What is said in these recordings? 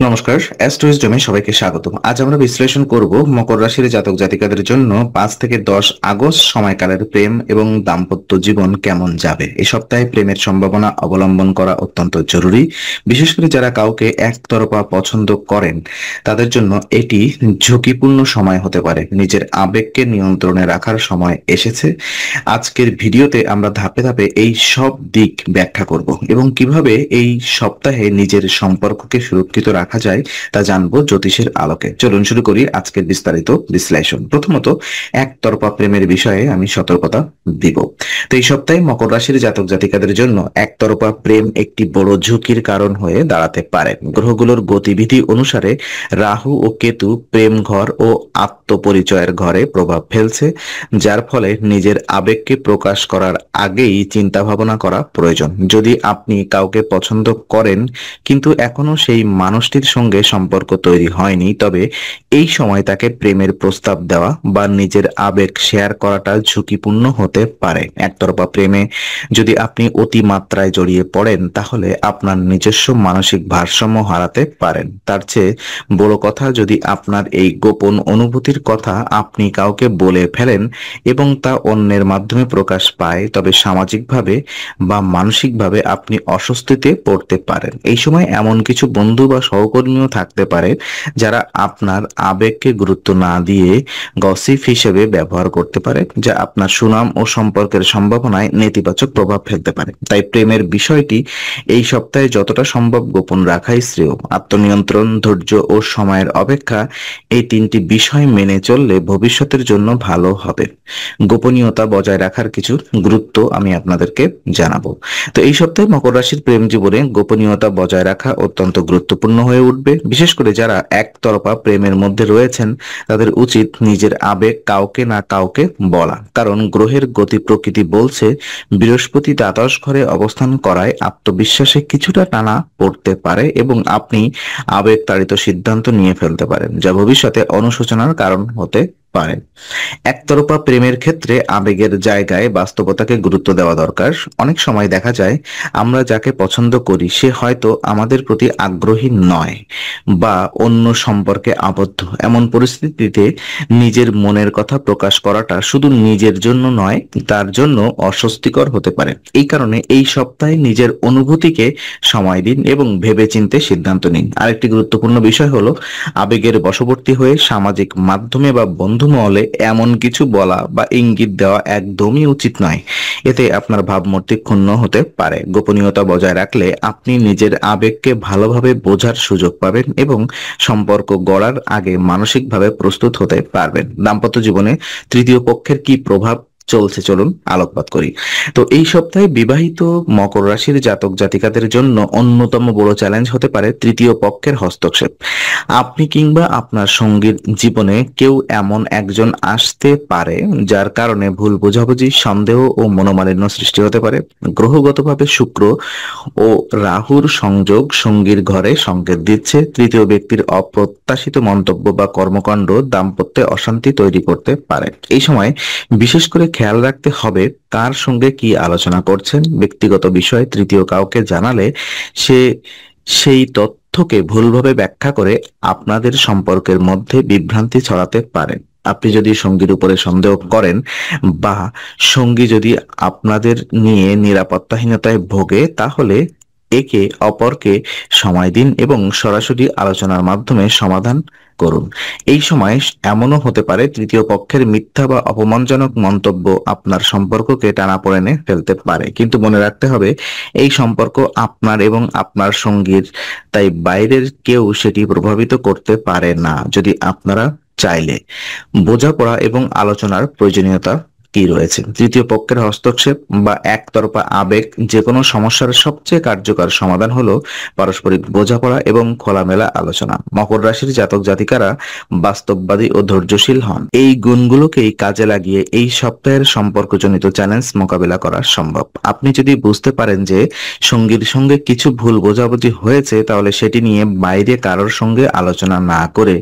নমস্কার, অ্যাস্ট্রোইজডমে সবাইকে স্বাগতম। আজ আমরা বিশ্লেষণ করব মকর রাশির জাতক জাতিকাদের জন্য 5 থেকে 10 আগস্ট সময়কালের প্রেম এবং দাম্পত্য জীবন কেমন যাবে। এই সপ্তাহে প্রেমের সম্ভাবনা অবলম্বন করা অত্যন্ত জরুরি। বিশেষ করে যারা কাউকে একতরফা পছন্দ করেন তাদের জন্য এটি ঝুঁকিপূর্ণ সময় হতে পারে। নিজের আবেগকে নিয়ন্ত্রণে রাখার সময় এসেছে। আজকের ভিডিওতে আমরা ধাপে ধাপে এই সব দিক ব্যাখ্যা করব এবং কিভাবে এই সপ্তাহে নিজের সম্পর্ককে সুরক্ষিত রাখা যায় তা জানবো জ্যোতিষের আলোকে। চলুন শুরু করি আজকের বিস্তারিত বিশ্লেষণ। প্রথমত, একতরফা প্রেমের বিষয়ে আমি সতর্কতা দিব। তো এই সপ্তাহে মকর রাশির জাতক জাতিকাদের জন্য একতরফা প্রেম একটি বড় ঝুঁকির কারণ হয়ে দাঁড়াতে পারে। গ্রহগুলোর গতিবিধি অনুসারে রাহু ও কেতু প্রেম ঘর ও আত্মপরিচয়ের ঘরে প্রভাব ফেলছে, যার ফলে নিজের আবেগকে প্রকাশ করার আগেই চিন্তা ভাবনা করা প্রয়োজন। যদি আপনি কাউকে পছন্দ করেন কিন্তু এখনো সেই মানুষটির সঙ্গে সম্পর্ক তৈরি হয়নি, তবে এই সময় তাকে প্রেমের প্রস্তাব দেওয়া বা নিজের আবেগ শেয়ার করাটা ঝুঁকিপূর্ণ হতে পারে। একতরফা প্রেমে যদি আপনি অতিমাত্রায় জড়িয়ে পড়েন তাহলে আপনার নিজস্ব মানসিক ভারসাম্য হারাতে পারেন। তার চেয়ে বড় কথা, যদি আপনার এই গোপন অনুভূতির কথা আপনি কাউকে বলে ফেলেন এবং তা অন্যের মাধ্যমে প্রকাশ পায়, তবে সামাজিকভাবে বা মানসিকভাবে আপনি অস্বস্তিতে পড়তে পারেন। এই সময় এমন কিছু বন্ধু বা সহকর্মীও থাকতে পারে যারা আপনার আবেগকে গুরুত্ব না দিয়ে গসিপ হিসেবে ব্যবহার করতে পারে, যা আপনার সুনাম ও সম্পর্কের সম্ভাবনায় নেতিবাচক প্রভাব ফেলতে পারে। তাই প্রেমের বিষয়টি এই সপ্তাহে যতটা সম্ভব গোপন রাখাই শ্রেয়। আত্মনিয়ন্ত্রণ, ধৈর্য ও সময়ের অপেক্ষা, এই তিনটি বিষয় মেনে চললে ভবিষ্যতের জন্য ভালো হবে। গোপনীয়তা বজায় রাখার কিছু গুরুত্ব আমি আপনাদেরকে জানাবো। তো এই সপ্তাহে মকর রাশির প্রেম জীবনে গোপনীয়তা বজায় রাখা অত্যন্ত গুরুত্বপূর্ণ হয়ে উঠবে। বিশেষ করে যারা একতরফা প্রেমের মধ্যে রয়েছেন তাদের উচিত নিজের আবেগ কাউকে না কাউকে বলা, কারণ গ্রহের গতি প্রকৃতি বলছে বৃহস্পতি দ্বাদশ ঘরে অবস্থান করায় আত্মবিশ্বাসে কিছুটা টানা পড়তে পারে এবং আপনি আবেগ তাড়িত সিদ্ধান্ত নিয়ে ফেলতে পারেন, যা ভবিষ্যতে অনুশোচনার কারণ হতে পারে। একতরফা প্রেমের ক্ষেত্রে আবেগের জায়গায় বাস্তবতাকে গুরুত্ব দেওয়া দরকার। অনেক সময় দেখা যায় আমরা যাকে পছন্দ করি সে হয়তো আমাদের প্রতি আগ্রহী নয় বা অন্য সম্পর্কে আবদ্ধ। এমন পরিস্থিতিতে নিজের মনের কথা প্রকাশ করাটা শুধু নিজের জন্য নয়, তার জন্য অস্বস্তিকর হতে পারে। এই কারণে এই সপ্তাহে নিজের অনুভূতিকে সময় দিন এবং ভেবেচিন্তে সিদ্ধান্ত নিন। আরেকটি গুরুত্বপূর্ণ বিষয় হলো আবেগের বশবর্তী হয়ে সামাজিক মাধ্যমে বা বন্ধু মহলে এমন কিছু বলা বা ইঙ্গিত দেওয়া একদমই উচিত নয়। এতে আপনার ভাবমূর্তি ক্ষুণ্ণ হতে পারে। গোপনীয়তা বজায় রাখলে আপনি নিজের আবেগকে ভালোভাবে বোঝার সুযোগ পাবেন এবং সম্পর্ক গড়ার আগে মানসিকভাবে প্রস্তুত হতে পারবেন। দাম্পত্য জীবনে তৃতীয় পক্ষের কি প্রভাব চলছে চলুন আলোকপাত করি। তো এই সপ্তাহে বিবাহিত মকর রাশির জাতক জাতিকাদের জন্য অন্যতম বড় চ্যালেঞ্জ হতে পারে তৃতীয় পক্ষের হস্তক্ষেপ। আপনি কিংবা আপনার সঙ্গীর জীবনে কেউ এমন একজন আসতে পারে যার কারণে ভুল বোঝাবুঝি, সন্দেহ ও মনোমালিন্য সৃষ্টি হতে পারে। গ্রহগতভাবে শুক্র ও রাহুর সংযোগ সঙ্গীর ঘরে সংকেত দিচ্ছে তৃতীয় ব্যক্তির অপ্রত্যাশিত মন্তব্য বা কর্মকাণ্ড দাম্পত্যে অশান্তি তৈরি করতে পারে। এই সময় বিশেষ করে খেয়াল রাখতে হবে কার সঙ্গে কি আলোচনা করছেন। ব্যক্তিগত বিষয় তৃতীয় কাউকে জানালে সে সেই তথ্যকে ভুলভাবে ব্যাখ্যা করে আপনাদের সম্পর্কের মধ্যে বিভ্রান্তি ছড়াতে পারে। আপনি যদি সঙ্গীর উপরে সন্দেহ করেন বা সঙ্গী যদি আপনাদের নিয়ে নিরাপত্তাহীনতায় ভোগে, তাহলে একে অপরকে সময় দিন এবং সরাসরি আলোচনার মাধ্যমে সমাধান করুন। এই সময় এমনও হতে পারে তৃতীয় পক্ষের মিথ্যা বা অপমানজনক মন্তব্য আপনার সম্পর্ককে টানাপোড়েনে ফেলতে পারে, কিন্তু মনে রাখতে হবে এই সম্পর্ক আপনার এবং আপনার সঙ্গীর, তাই বাইরের কেউ সেটি প্রভাবিত করতে পারে না। যদি আপনারা চাইলে বোঝাপড়া এবং আলোচনার প্রয়োজনীয়তা কি রয়েছে। তৃতীয় পক্ষের হস্তক্ষেপ বা একতরফা আবেগ যে কোনো সমস্যার সবচেয়ে কার্যকর সমাধান হলো পারস্পরিক বোঝাপড়া এবং খোলামেলা আলোচনা। মকর রাশির জাতক জাতিকারা বাস্তববাদী ও ধৈর্যশীল হন। এই গুণগুলোকেই কাজে লাগিয়ে এই সপ্তাহের সম্পর্কজনিত চ্যালেঞ্জ মোকাবেলা করা সম্ভব। আপনি যদি বুঝতে পারেন যে সঙ্গীর সঙ্গে কিছু ভুল বোঝাবুঝি হয়েছে, তাহলে সেটি নিয়ে বাইরে কারোর সঙ্গে আলোচনা না করে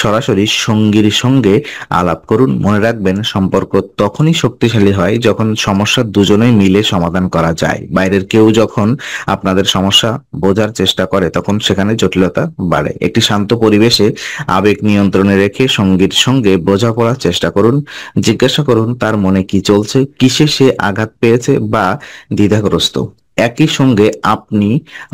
সরাসরি সঙ্গীর সঙ্গে আলাপ করুন। মনে রাখবেন সম্পর্ক তখনই তখনই শক্তিশালী হয় যখন সমস্যা দুজনেই মিলে সমাধান করা যায়। বাইরের কেউ যখন আপনাদের সমস্যা বোঝার চেষ্টা করে তখন সেখানে জটিলতা বাড়ে। একটি শান্ত পরিবেশে আবেগ নিয়ন্ত্রণে রেখে সঙ্গীর সঙ্গে বোঝাপড়ার চেষ্টা করুন। জিজ্ঞাসা করুন তার মনে কি চলছে, কিসে সে আঘাত পেয়েছে বা দ্বিধাগ্রস্ত। একই সঙ্গে আপনি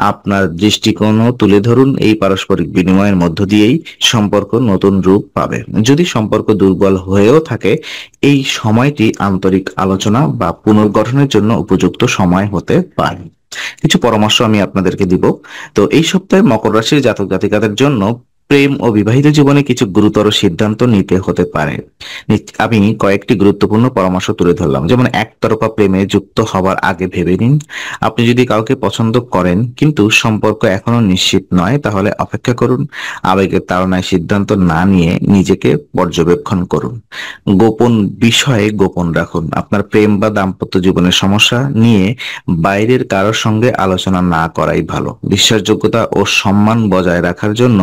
আপনার দৃষ্টিকোণও তুলে ধরুন। এই পারস্পরিক বিনিময়ের মধ্য দিয়েই সম্পর্ক নতুন রূপ পাবে। যদি সম্পর্ক দুর্বল হয়েও থাকে, এই সময়টি আন্তরিক আলোচনা বা পুনর্গঠনের জন্য উপযুক্ত সময় হতে পারে। কিছু পরামর্শ আমি আপনাদেরকে দিব। তো এই সপ্তাহে মকর রাশির জাতক জাতিকাদের জন্য প্রেম ও বিবাহিত জীবনে কিছু গুরুতর সিদ্ধান্ত নিতে হতে পারে। আমি কয়েকটি গুরুত্বপূর্ণ পরামর্শ তুলে ধরলাম। যেমন একতরফা প্রেমে যুক্ত হবার আগে ভেবে নিন, আপনি যদি কাউকে পছন্দ করেন কিন্তু সম্পর্ক এখনো নিশ্চিত নয়, তাহলে অপেক্ষা করুন। আবেগের তাড়নায় সিদ্ধান্ত না নিয়ে নিজেকে পর্যবেক্ষণ করুন। গোপন বিষয়ে গোপন রাখুন। আপনার প্রেম বা দাম্পত্য জীবনের সমস্যা নিয়ে বাইরের কারোর সঙ্গে আলোচনা না করাই ভালো। বিশ্বাসযোগ্যতা ও সম্মান বজায় রাখার জন্য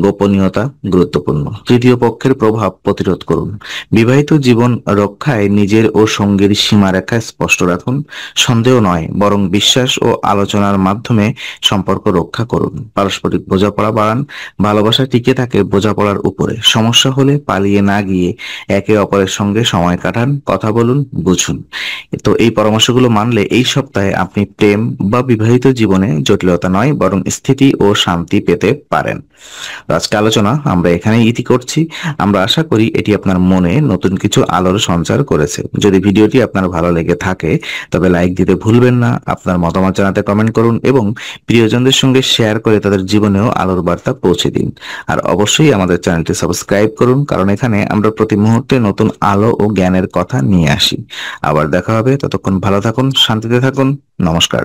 গোপনীয়তা গুরুত্বপূর্ণ। তৃতীয় পক্ষের প্রভাব প্রতিরোধ করুন। বিবাহিত জীবন রক্ষায় নিজের ও সঙ্গীর সীমারেখা স্পষ্ট রাখুন। সন্দেহ নয়, বরং বিশ্বাস ও আলোচনার মাধ্যমে সম্পর্ক রক্ষা করুন। পারস্পরিক বোঝাপড়া বাড়ান। ভালোবাসা টিকে থাকে বোঝাপড়ার উপরে। সমস্যা হলে পালিয়ে না গিয়ে একে অপরের সঙ্গে সময় কাটান, কথা বলুন, বুঝুন। তো এই পরামর্শগুলো মানলে এই সপ্তাহে আপনি প্রেম বা বিবাহিত জীবনে জটিলতা নয়, বরং স্থিতি ও শান্তি পেতে পারেন। আজকে আলোচনা আমরা এখানেই ইতি করছি। আমরা আশা করি এটি আপনার মনে নতুন কিছু আলোর সঞ্চার করেছে। যদি ভিডিওটি আপনার ভালো লেগে থাকে তবে লাইক দিতে ভুলবেন না। আপনার মতামত জানাতে কমেন্ট করুন এবং প্রিয়জনদের সঙ্গে শেয়ার করে তাদের জীবনেও আলোর বার্তা পৌঁছে দিন। আর অবশ্যই আমাদের চ্যানেলটি সাবস্ক্রাইব করুন, কারণ এখানে আমরা প্রতি মুহূর্তে নতুন আলো ও জ্ঞানের কথা নিয়ে আসি। আবার দেখা হবে, ততক্ষণ ভালো থাকুন, শান্তিতে থাকুন। নমস্কার।